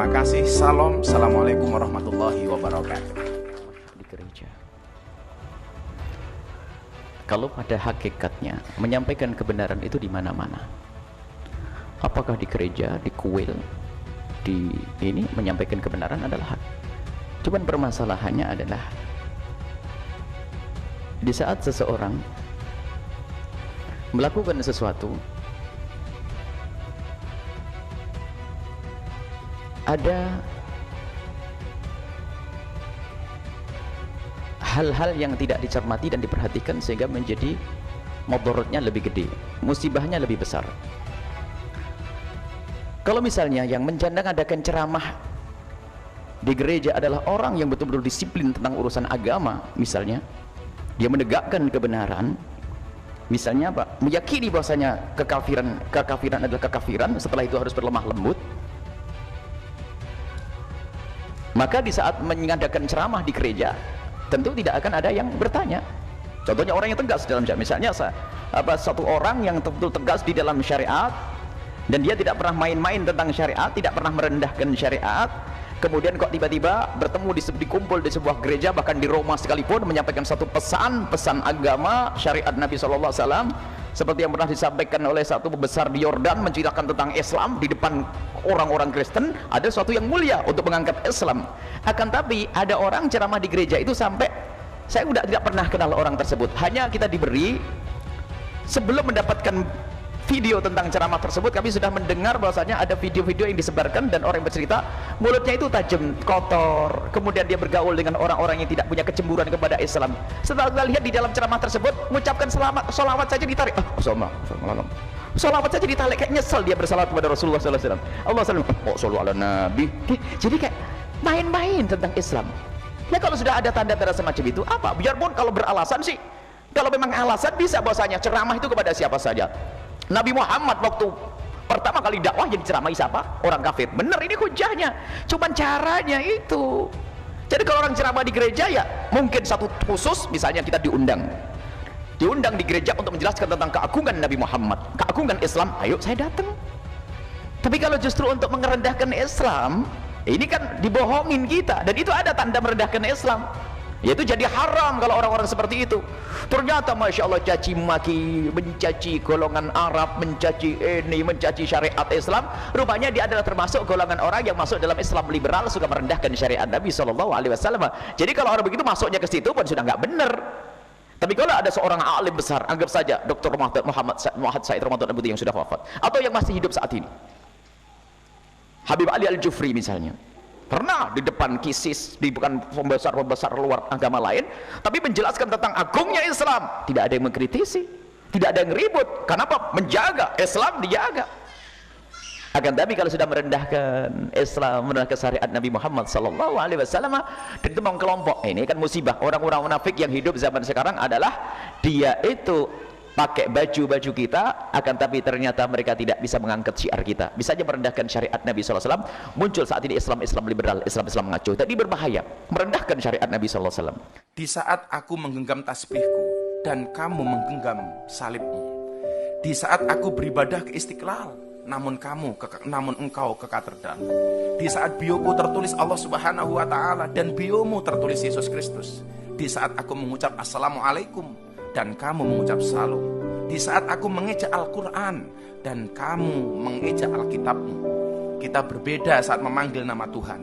Terima kasih. Salam. Assalamualaikum warahmatullahi wabarakatuh. Di gereja, kalau pada hakikatnya menyampaikan kebenaran itu di mana-mana, apakah di gereja, di kuil, di ini menyampaikan kebenaran adalah hak. Cuman permasalahannya adalah di saat seseorang melakukan sesuatu, ada hal-hal yang tidak dicermati dan diperhatikan sehingga menjadi mudaratnya lebih gede, musibahnya lebih besar. Kalau misalnya yang menjandang-adakan ceramah di gereja adalah orang yang betul-betul disiplin tentang urusan agama, misalnya dia menegakkan kebenaran, misalnya apa? Meyakini bahwasanya kekafiran adalah kekafiran, setelah itu harus berlemah lembut. Maka di saat mengadakan ceramah di gereja, tentu tidak akan ada yang bertanya. Contohnya orang yang tegas dalam syariat, misalnya satu orang yang betul tegas di dalam syariat dan dia tidak pernah main-main tentang syariat, tidak pernah merendahkan syariat, kemudian kok tiba-tiba bertemu dikumpul di sebuah gereja, bahkan di Roma sekalipun, menyampaikan satu pesan agama syariat Nabi SAW, seperti yang pernah disampaikan oleh satu pembesar di Yordan, menceritakan tentang Islam di depan orang-orang Kristen. Ada sesuatu yang mulia untuk mengangkat Islam. Akan tapi ada orang ceramah di gereja itu sampai saya udah tidak pernah kenal orang tersebut, hanya kita diberi sebelum mendapatkan video tentang ceramah tersebut, kami sudah mendengar bahwasanya ada video-video yang disebarkan dan orang yang bercerita mulutnya itu tajam, kotor, kemudian dia bergaul dengan orang-orang yang tidak punya kecemburuan kepada Islam. Setelah kita lihat di dalam ceramah tersebut, mengucapkan sholawat saja ditarik, sholawat saja ditarik, kayak nyesel dia bersalawat kepada Rasulullah SAW. Allah SAW, sholawat ala Nabi. Jadi kayak main-main tentang Islam. Ya kalau sudah ada tanda-tanda semacam itu, apa? Biarpun kalau beralasan sih, kalau memang alasan bisa bahwasanya ceramah itu kepada siapa saja. Nabi Muhammad waktu pertama kali dakwah jadi ceramah siapa? Orang kafir. Bener, ini hujahnya. Cuman caranya itu. Jadi kalau orang ceramah di gereja, ya mungkin satu khusus, misalnya kita diundang di gereja untuk menjelaskan tentang keagungan Nabi Muhammad, keagungan Islam, ayo saya datang. Tapi kalau justru untuk merendahkan Islam, ini kan dibohongin kita, dan itu ada tanda merendahkan Islam. Yaitu jadi haram kalau orang-orang seperti itu. Ternyata Masya Allah caci maki, mencaci golongan Arab, mencaci syariat Islam. Rupanya dia adalah termasuk golongan orang yang masuk dalam Islam liberal, suka merendahkan syariat Nabi SAW. Jadi kalau orang begitu masuknya ke situ pun sudah nggak benar. Tapi kalau ada seorang alim besar, anggap saja Dr. Muhammad Said Ramadan Abuti yang sudah wafat, atau yang masih hidup saat ini, Habib Ali Al-Jufri misalnya, pernah di depan kisis, di bukan pembesar luar agama lain, tapi menjelaskan tentang agungnya Islam. Tidak ada yang mengkritisi, tidak ada yang ribut. Kenapa? Menjaga Islam, dijaga. Akan tapi kalau sudah merendahkan Islam, merendahkan syariat Nabi Muhammad SAW, dan itu memang kelompok, ini kan musibah. Orang-orang munafik yang hidup zaman sekarang adalah dia itu pakai baju-baju kita, akan tapi ternyata mereka tidak bisa mengangkat syiar kita, bisa saja merendahkan syariat Nabi SAW. Muncul saat ini Islam liberal, Islam ngaco. Tadi berbahaya, merendahkan syariat Nabi SAW. Di saat aku menggenggam tasbihku dan kamu menggenggam salibmu, di saat aku beribadah ke Istiqlal, namun engkau ke katedral, di saat bioku tertulis Allah Subhanahu wa Ta'ala dan biomu tertulis Yesus Kristus, di saat aku mengucap Assalamualaikum dan kamu mengucap salam, di saat aku mengejak Al-Quran dan kamu mengejak Alkitabmu, kita berbeda saat memanggil nama Tuhan.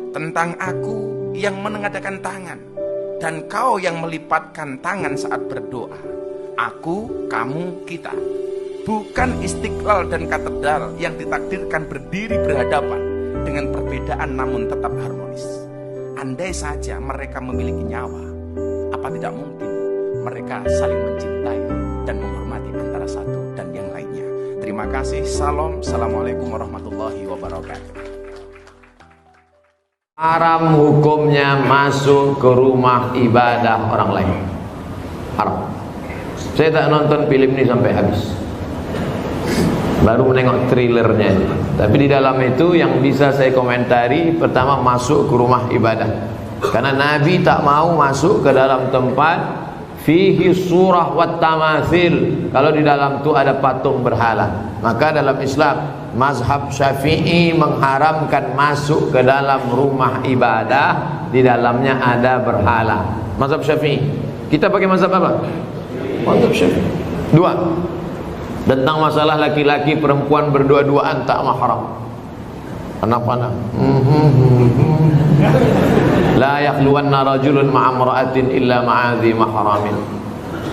Tentang aku yang menengadakan tangan dan kau yang melipatkan tangan saat berdoa. Aku, kamu, kita. Bukan Istiqlal dan katedral yang ditakdirkan berdiri berhadapan dengan perbedaan namun tetap harmonis. Andai saja mereka memiliki nyawa, apa tidak mungkin mereka saling mencintai dan menghormati antara satu dan yang lainnya. Terima kasih. Salam. Assalamualaikum warahmatullahi wabarakatuh. Haram hukumnya masuk ke rumah ibadah orang lain. Haram. Saya tak nonton film ini sampai habis, baru menengok trailernya. Tapi di dalam itu yang bisa saya komentari, pertama masuk ke rumah ibadah, karena Nabi tak mau masuk ke dalam tempat fihi surah wat tamathil, kalau di dalam itu ada patung berhala. Maka dalam Islam mazhab Syafi'i mengharamkan masuk ke dalam rumah ibadah di dalamnya ada berhala. Mazhab Syafi'i. Kita pakai mazhab apa? Mazhab Syafi'i. Dua, tentang masalah laki-laki perempuan berdua-duaan tak mahram. Anak-anak. La yakhluwanna rajulun ma'amra'atin illa ma'adhi mahramin.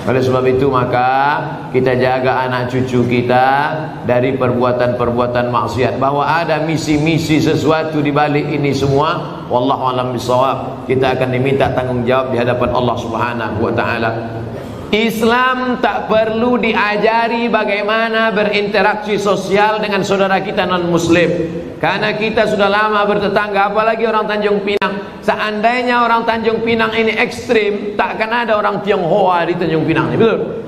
Oleh sebab itu maka kita jaga anak cucu kita dari perbuatan-perbuatan maksiat. Bahwa ada misi-misi sesuatu di balik ini semua, wallahu a'lam bishawab, kita akan diminta tanggung jawab di hadapan Allah Subhanahu wa taala. Islam tak perlu diajari bagaimana berinteraksi sosial dengan saudara kita non muslim, karena kita sudah lama bertetangga, apalagi orang Tanjung Pinang. Seandainya orang Tanjung Pinang ini ekstrim, tak akan ada orang Tionghoa di Tanjung Pinang, betul?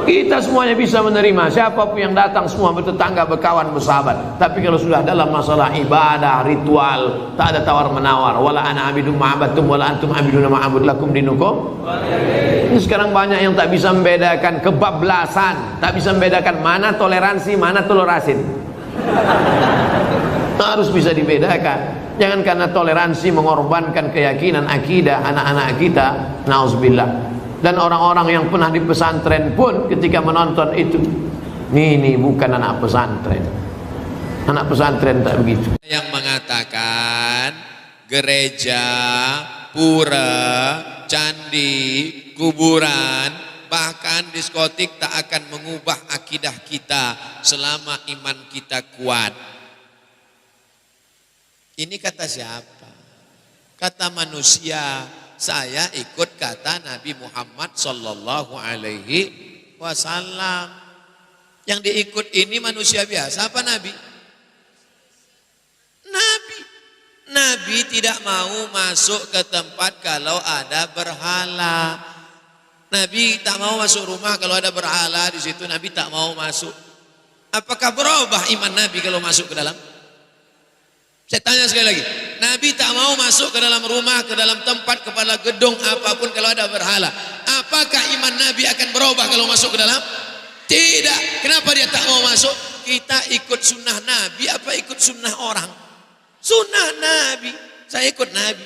Kita semuanya bisa menerima, siapapun yang datang semua bertetangga, berkawan, bersahabat. Tapi kalau sudah dalam masalah ibadah, ritual, tak ada tawar menawar. Wala ana abidum ma'abatum wala antum abiduna ma'abud lakum dinukum. Ini sekarang banyak yang tak bisa membedakan kebablasan, tak bisa membedakan mana toleransi, mana tolerasin. Harus bisa dibedakan. Jangan karena toleransi mengorbankan keyakinan akidah anak-anak kita. Nauzubillah. Dan orang-orang yang pernah di pesantren pun ketika menonton itu, ini bukan anak pesantren. Anak pesantren tak begitu. Yang mengatakan gereja, pura, candi, kuburan, bahkan diskotik tak akan mengubah akidah kita selama iman kita kuat. Ini kata siapa? Kata manusia. Saya ikut kata Nabi Muhammad sallallahu alaihi wasallam. Yang diikut ini manusia biasa apa Nabi? Nabi tidak mau masuk ke tempat kalau ada berhala. Nabi tak mau masuk rumah kalau ada berhala di situ. Nabi tak mau masuk. Apakah berubah iman Nabi kalau masuk ke dalam? Saya tanya sekali lagi, Nabi tak mau masuk ke dalam rumah, ke dalam tempat, kepala gedung apapun kalau ada berhala. Apakah iman Nabi akan berubah kalau masuk ke dalam? Tidak. Kenapa dia tak mau masuk? Kita ikut sunnah Nabi apa ikut sunnah orang? Sunnah Nabi. Saya ikut Nabi.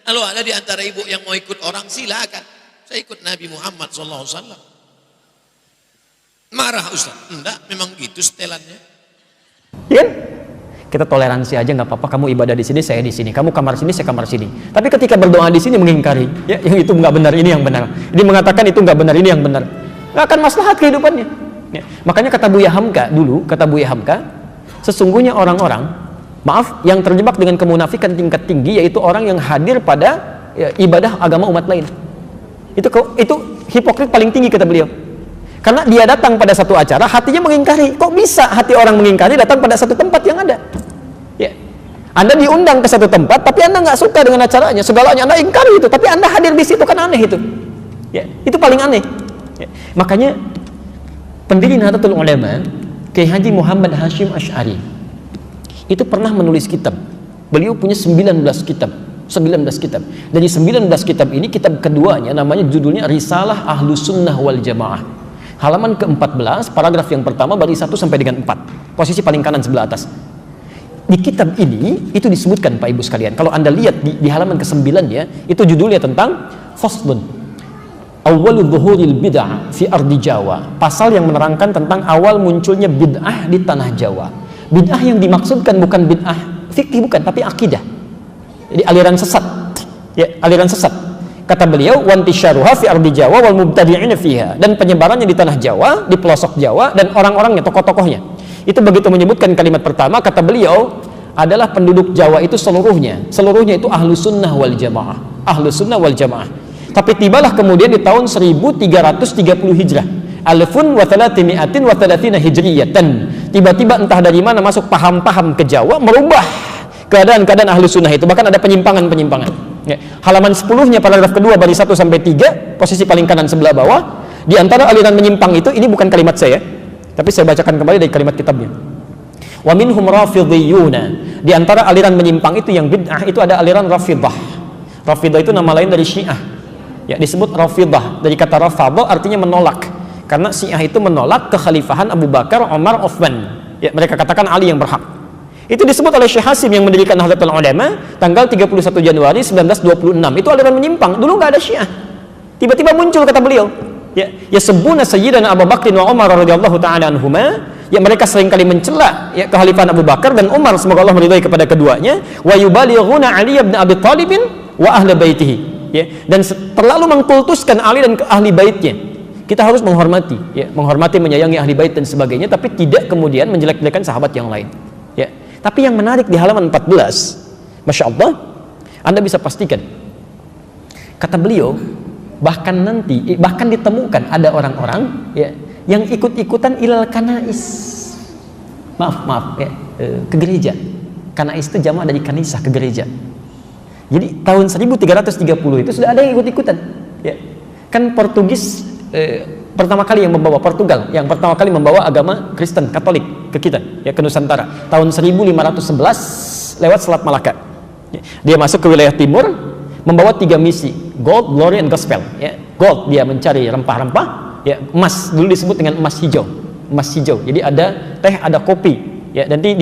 Kalau ada di antara ibu yang mau ikut orang, silakan. Saya ikut Nabi Muhammad SAW. Marah Ustaz? Enggak, memang gitu setelannya. Iya? Kita toleransi aja, nggak apa-apa. Kamu ibadah di sini, saya di sini. Kamu kamar sini, saya kamar sini. Tapi ketika berdoa di sini mengingkari, ya, yang itu nggak benar, ini yang benar. Dia mengatakan itu nggak benar, ini yang benar. Nggak akan maslahat kehidupannya. Ya. Makanya kata Buya Hamka dulu, kata Buya Hamka, sesungguhnya orang-orang, maaf, yang terjebak dengan kemunafikan tingkat tinggi, yaitu orang yang hadir pada ibadah agama umat lain. Itu hipokrit paling tinggi kata beliau. Karena dia datang pada satu acara, hatinya mengingkari. Kok bisa hati orang mengingkari datang pada satu tempat yang ada? Ya. Anda diundang ke satu tempat, tapi Anda nggak suka dengan acaranya, segalanya Anda ingkari itu, tapi Anda hadir di situ, kan aneh itu. Ya, itu paling aneh. Ya. Makanya pendiri Nahdlatul Ulama, Kiai Haji Muhammad Hashim Asy'ari, itu pernah menulis kitab. Beliau punya 19 kitab. 19 kitab. Dari 19 kitab ini, kitab keduanya namanya judulnya Risalah Ahlus Sunnah wal Jamaah. Halaman ke-14, paragraf yang pertama, baris 1 sampai dengan 4. Posisi paling kanan sebelah atas. Di kitab ini itu disebutkan Pak Ibu sekalian. Kalau Anda lihat di halaman ke-9 ya, itu judulnya tentang Faslun Awwalu Dhuhuril Bid'ah fi Ardi Jawa. Pasal yang menerangkan tentang awal munculnya bid'ah di tanah Jawa. Bid'ah yang dimaksudkan bukan bid'ah fikih, bukan, tapi akidah. Jadi aliran sesat. Ya, aliran sesat. Kata beliau, wantisyaruha fi ardi Jawa wal mubtadi'ina fiha, dan penyebarannya di tanah Jawa, di pelosok Jawa, dan orang-orangnya, tokoh-tokohnya. Itu begitu menyebutkan kalimat pertama, kata beliau, adalah penduduk Jawa itu seluruhnya itu ahlu sunnah wal jamaah, ahlu sunnah wal jamaah. Tapi tibalah kemudian di tahun 1330 Hijrah, alfun wa thalathimi'atin wa thalathina hijriyatan, tiba-tiba entah dari mana masuk paham-paham ke Jawa, merubah keadaan-keadaan ahlu sunnah itu. Bahkan ada penyimpangan-penyimpangan. Ya. Halaman 10-nya paragraf kedua baris 1 sampai 3, posisi paling kanan sebelah bawah. Di antara aliran menyimpang itu, ini bukan kalimat saya, tapi saya bacakan kembali dari kalimat kitabnya. Wa minhum rafidhiyuna. Di antara aliran menyimpang itu yang bid'ah itu ada aliran Rafidah. Rafidah itu nama lain dari Syiah. ya disebut Rafidah, dari kata Rafadha artinya menolak, karena Syiah itu menolak kekhalifahan Abu Bakar, Umar, Uthman. Ya, mereka katakan Ali yang berhak. Itu disebut oleh Syekh Hasim yang mendirikan Nahdlatul Ulama tanggal 31 Januari 1926. Itu aliran menyimpang. Dulu nggak ada Syiah. Tiba-tiba muncul kata beliau, ya sebuna sayyidana Abu Bakr wa Umar radhiyallahu taala anhuma. Ya, mereka seringkali mencela ya kekhalifahan Abu Bakar dan Umar, semoga Allah meridhai kepada keduanya. Wa yubalighuna Ali bin Abi Thalib wa ahli baitihi. Ya, dan terlalu mengkultuskan Ali dan ahli baitnya. Kita harus menghormati, ya, menghormati, menyayangi ahli bait dan sebagainya, tapi tidak kemudian menjelek-jelekan sahabat yang lain. Ya. Tapi yang menarik di halaman 14, Masya Allah, Anda bisa pastikan, kata beliau, bahkan ditemukan ada orang-orang ya, yang ikut-ikutan ilal kanais, maaf ya, ke gereja. Kanais itu jamak dari kanisah, ke gereja. Jadi tahun 1330 itu sudah ada yang ikut-ikutan ya. Kan Portugis pertama kali yang membawa, Portugal yang pertama kali membawa agama Kristen Katolik ke kita ya, ke Nusantara tahun 1511 lewat Selat Malaka ya. Dia masuk ke wilayah timur membawa 3 misi, gold, glory, and gospel ya. Gold, dia mencari rempah-rempah ya. Emas, dulu disebut dengan emas hijau, jadi ada teh, ada kopi ya, nanti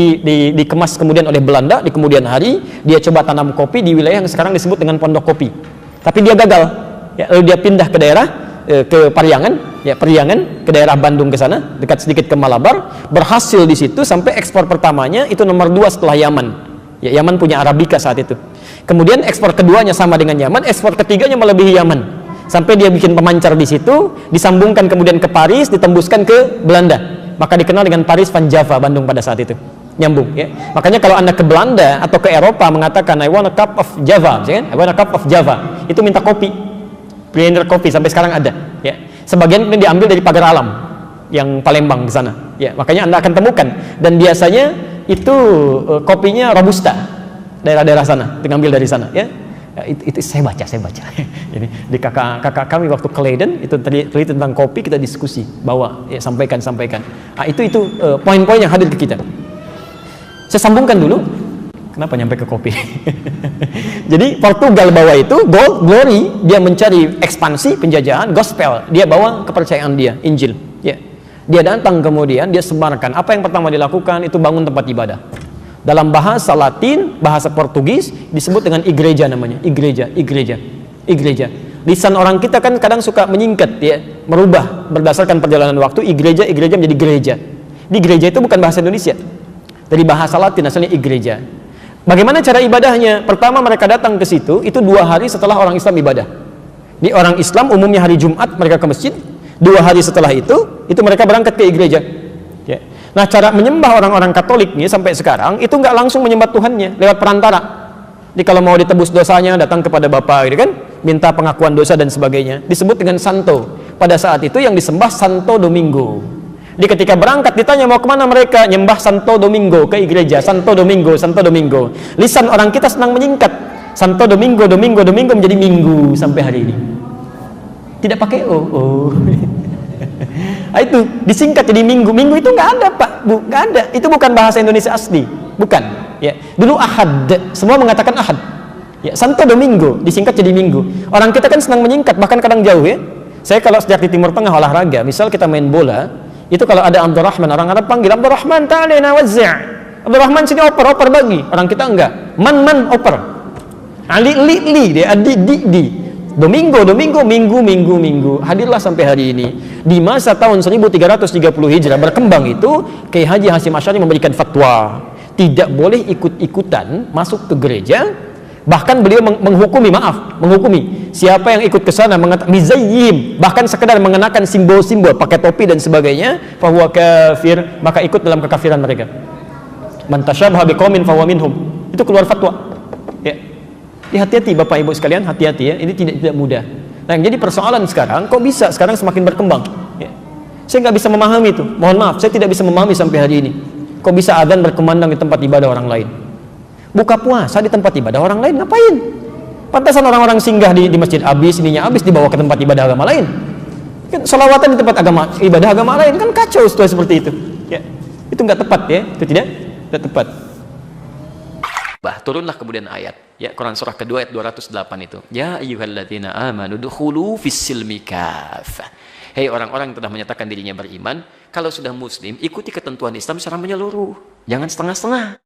dikemas kemudian oleh Belanda di kemudian hari. Dia coba tanam kopi di wilayah yang sekarang disebut dengan Pondok Kopi, tapi dia gagal ya. Lalu dia pindah ke daerah ke Pariangan ya, ke daerah Bandung ke sana, dekat sedikit ke Malabar. Berhasil di situ sampai ekspor pertamanya itu nomor 2 setelah Yaman ya. Yaman punya Arabica saat itu. Kemudian ekspor keduanya sama dengan Yaman, ekspor ketiganya melebihi Yaman, sampai dia bikin pemancar di situ, disambungkan kemudian ke Paris, ditembuskan ke Belanda, maka dikenal dengan Paris Van Java, Bandung pada saat itu, nyambung ya. Makanya kalau Anda ke Belanda atau ke Eropa mengatakan I want a cup of Java, I want a cup of Java, itu minta kopi, blender kopi, sampai sekarang ada ya. Sebagian ini diambil dari Pagar Alam yang Palembang di sana ya, makanya Anda akan temukan. Dan biasanya itu kopinya Robusta, daerah-daerah sana diambil dari sana ya. Ya, itu saya baca ini di kakak kami waktu ke Leiden itu teliti tentang kopi, kita diskusi, bawa ya, sampaikan nah, itu poin-poin yang hadir ke kita. Saya sambungkan dulu kenapa nyampe ke kopi. Jadi Portugal bawa itu gold, glory, dia mencari ekspansi penjajahan, gospel, dia bawa kepercayaan dia, Injil ya. Dia datang kemudian dia sebarkan. Apa yang pertama dilakukan itu bangun tempat ibadah. Dalam bahasa Latin, bahasa Portugis disebut dengan igreja, namanya igreja. Lisan orang kita kan kadang suka menyingkat ya, merubah berdasarkan perjalanan waktu. Igreja menjadi gereja. Di gereja itu bukan bahasa Indonesia, dari bahasa Latin asalnya igreja. Bagaimana cara ibadahnya? Pertama mereka datang ke situ itu 2 hari setelah orang Islam ibadah. Di orang Islam umumnya hari Jumat mereka ke masjid, 2 hari setelah itu mereka berangkat ke igreja ya. Nah, cara menyembah orang-orang Katolik nih sampai sekarang itu nggak langsung menyembah Tuhannya, lewat perantara. Jadi kalau mau ditebus dosanya datang kepada Bapa gitu kan, minta pengakuan dosa dan sebagainya, disebut dengan Santo. Pada saat itu yang disembah Santo Domingo. Jadi ketika berangkat ditanya mau kemana mereka, nyembah Santo Domingo, ke gereja Santo Domingo. Lisan orang kita senang menyingkat Santo Domingo menjadi Minggu sampai hari ini. Tidak pakai o. Itu disingkat jadi Minggu itu nggak ada Pak, nggak ada. Itu bukan bahasa Indonesia asli, bukan ya. Dulu Ahad, semua mengatakan Ahad ya. Santo Domingo disingkat jadi Minggu. Orang kita kan senang menyingkat, bahkan kadang jauh ya. Saya kalau sejak di Timur Tengah olahraga, misal kita main bola, itu kalau ada Abdurrahman, orang Arab panggil Abdurrahman ta'alina wazzi'. Abdurrahman sini oper bagi. Orang kita enggak, man oper. Ali li dia di. Domingo, minggu. Hadirlah sampai hari ini. Di masa tahun 1330 Hijrah berkembang itu, Kiai Haji Hasyim Asy'ari memberikan fatwa, tidak boleh ikut-ikutan masuk ke gereja. Bahkan beliau menghukumi siapa yang ikut ke sana mizayyim, bahkan sekedar mengenakan simbol-simbol, pakai topi dan sebagainya, fahuwa kafir, maka ikut dalam kekafiran mereka. Man tasyabaha biqaumin fahuwa minhum. Itu keluar fatwa. Ya. Hati-hati Bapak Ibu sekalian, hati-hati ya, ini tidak mudah. Nah, yang jadi persoalan sekarang, kok bisa sekarang semakin berkembang ya. Saya nggak bisa memahami itu, mohon maaf, saya tidak bisa memahami sampai hari ini. Kok bisa adzan berkumandang di tempat ibadah orang lain, buka puasa di tempat ibadah orang lain, ngapain? Pantasan orang-orang singgah di masjid habis, ininya habis, dibawa ke tempat ibadah agama lain kan, sholawatan di tempat ibadah agama lain kan, kacau seperti itu ya. Itu nggak tepat ya, itu tidak tepat. Turunlah kemudian ayat Ya, Quran surah kedua ayat 208 itu. Ya ayyuhalladzina amanu dukhulu fis-silmi kaffah. Hei orang-orang yang telah menyatakan dirinya beriman, kalau sudah muslim, ikuti ketentuan Islam secara menyeluruh. Jangan setengah-setengah.